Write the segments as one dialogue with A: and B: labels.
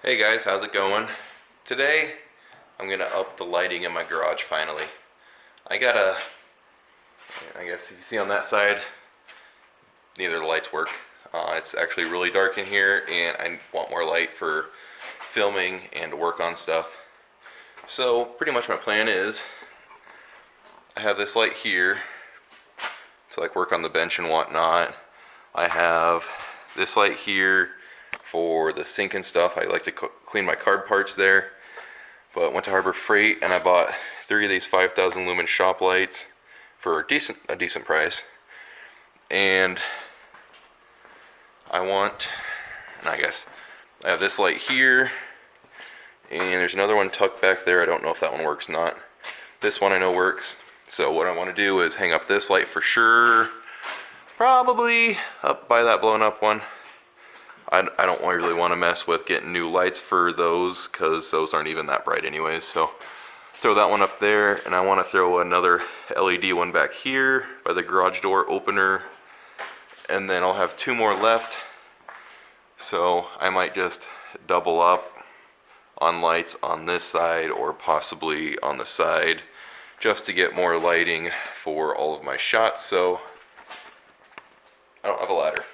A: Hey guys, how's it going? Today I'm gonna up the lighting in my garage finally. I got I guess you can see on that side, neither of the lights work. It's actually really dark in here and I want more light for filming and to work on stuff. So pretty much my plan is, I have this light here to like work on the bench and whatnot. I have this light here for the sink and stuff. I like to clean my carb parts there. But went to Harbor Freight and I bought 3 of these 5,000 lumen shop lights for a decent price. And I guess I have this light here, and there's another one tucked back there. I don't know if that one works or not. This one I know works. So what I want to do is hang up this light for sure. Probably up by that blown up one. I don't really want to mess with getting new lights for those because those aren't even that bright anyways. So throw that one up there, and I want to throw another LED one back here by the garage door opener, and then I'll have 2 more left. So I might just double up on lights on this side or possibly on the side just to get more lighting for all of my shots. So I don't have a ladder,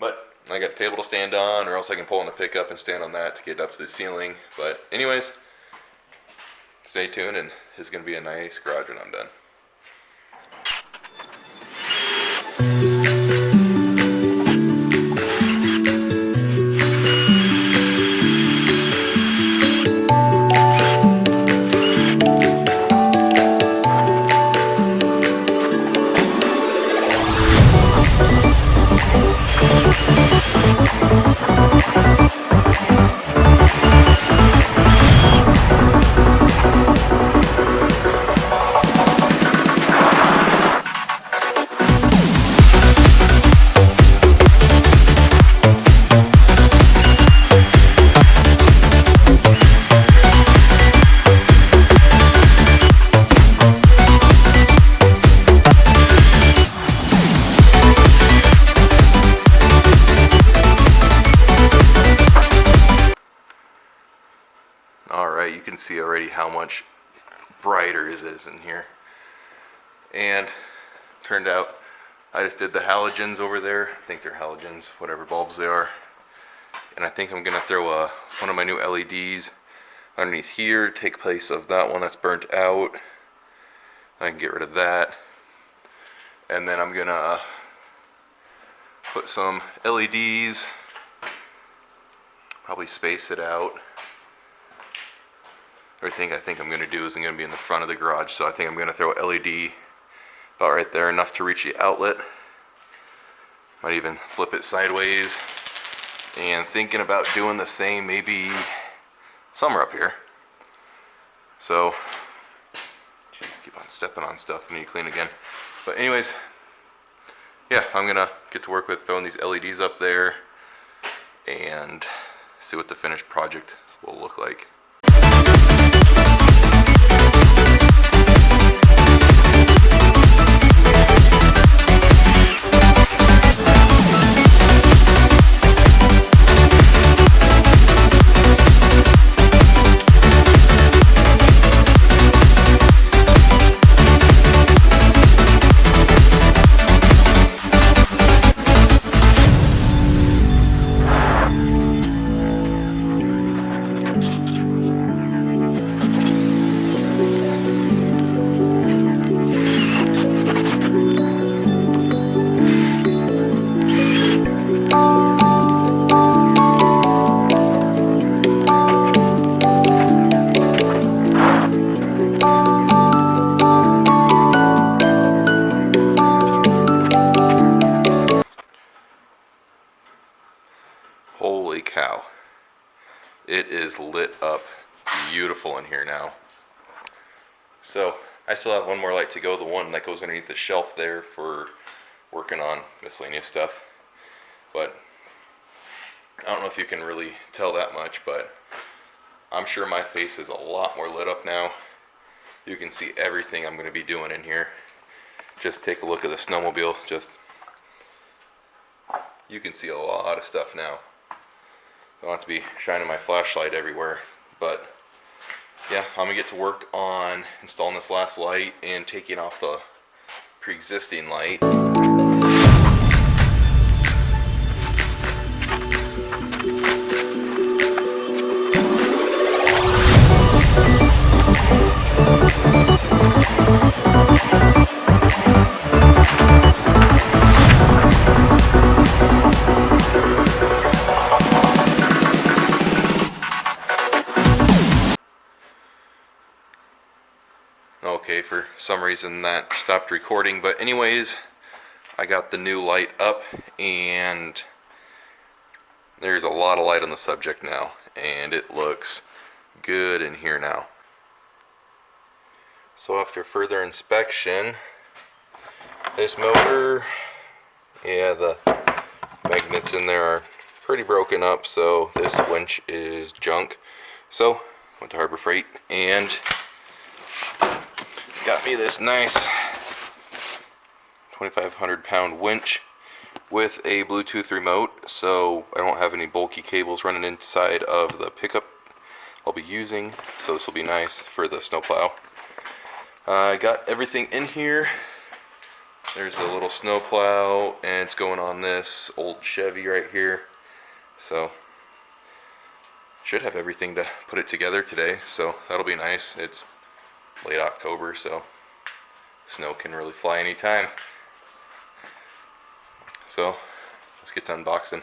A: but I got a table to stand on, or else I can pull on the pickup and stand on that to get up to the ceiling. But anyways, stay tuned, and it's going to be a nice garage when I'm done. Alright, you can see already how much brighter it is in here. And turned out I just did the halogens over there. I think they're halogens, whatever bulbs they are. And I think I'm going to throw one of my new LEDs underneath here to take place of that one that's burnt out. I can get rid of that. And then I'm going to put some LEDs, probably space it out. Everything I think I'm going to do is I'm going to be in the front of the garage, so I think I'm going to throw a LED about right there, enough to reach the outlet. Might even flip it sideways, and thinking about doing the same maybe somewhere up here. So, keep on stepping on stuff, I need to clean again. But anyways, yeah, I'm going to get to work with throwing these LEDs up there and see what the finished project will look like. Holy cow. It is lit up beautiful in here now. So I still have one more light to go, the one that goes underneath the shelf there for working on miscellaneous stuff. But I don't know if you can really tell that much, but I'm sure my face is a lot more lit up now. You can see everything I'm going to be doing in here. Just take a look at the snowmobile. You can see a lot of stuff now. Don't have to be shining my flashlight everywhere. But yeah, I'm gonna get to work on installing this last light and taking off the pre-existing light. Okay, for some reason that stopped recording, but anyways, I got the new light up and there's a lot of light on the subject now and it looks good in here now. So after further inspection, this motor, yeah, the magnets in there are pretty broken up, so this winch is junk. So went to Harbor Freight and got me this nice 2,500 pound winch with a Bluetooth remote, so I don't have any bulky cables running inside of the pickup I'll be using, so this will be nice for the snowplow. I got everything in here. There's a little snowplow and it's going on this old Chevy right here, so should have everything to put it together today, so that'll be nice. It's late October, so snow can really fly anytime. So let's get to unboxing.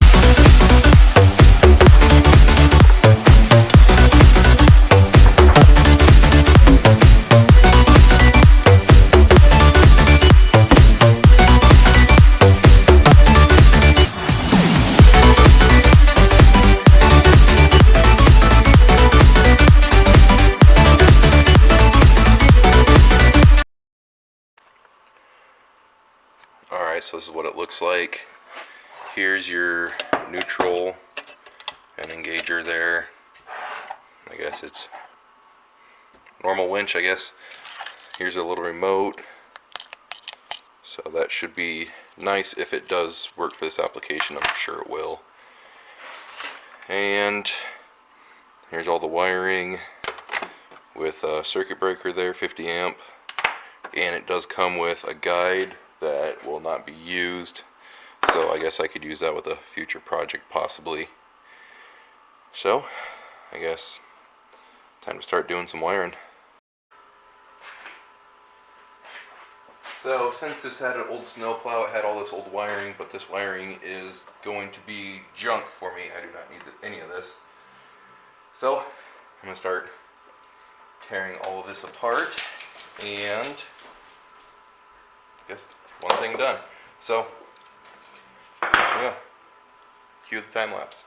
A: Alright, so this is what it looks like. Here's your neutral and engager there. I guess it's normal winch, I guess. Here's a little remote. So that should be nice if it does work for this application. I'm sure it will. And here's all the wiring with a circuit breaker there, 50 amp. And it does come with a guide that will not be used, so I guess I could use that with a future project possibly. So I guess time to start doing some wiring. So since this had an old snowplow, it had all this old wiring, but this wiring is going to be junk for me. I do not need any of this. So I'm going to start tearing all of this apart and I guess one thing done. So, yeah, cue the time lapse.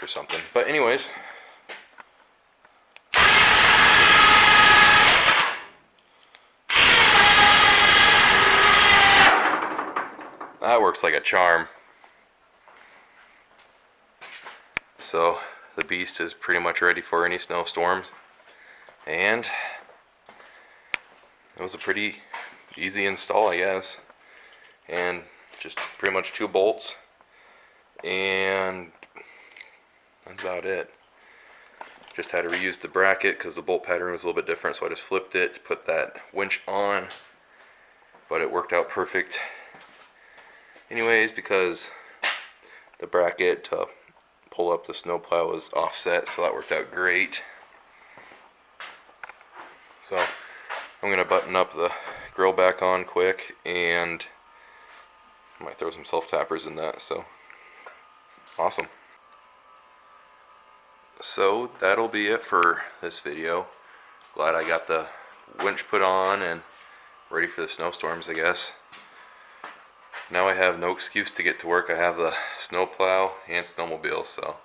A: or something. But anyways, that works like a charm. So the beast is pretty much ready for any snowstorms, and it was a pretty easy install, I guess. And just pretty much 2 bolts, and that's about it. Just had to reuse the bracket because the bolt pattern was a little bit different, so I just flipped it to put that winch on, but it worked out perfect anyways because the bracket to pull up the snowplow was offset, so that worked out great. So I'm gonna button up the grill back on quick, and I might throw some self-tappers in that. So awesome. So that'll be it for this video. Glad I got the winch put on and ready for the snowstorms, I guess. Now I have no excuse to get to work. I have the snowplow and snowmobile, so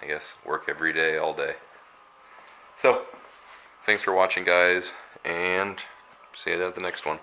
A: I guess work every day, all day. So thanks for watching, guys, and see you at the next one.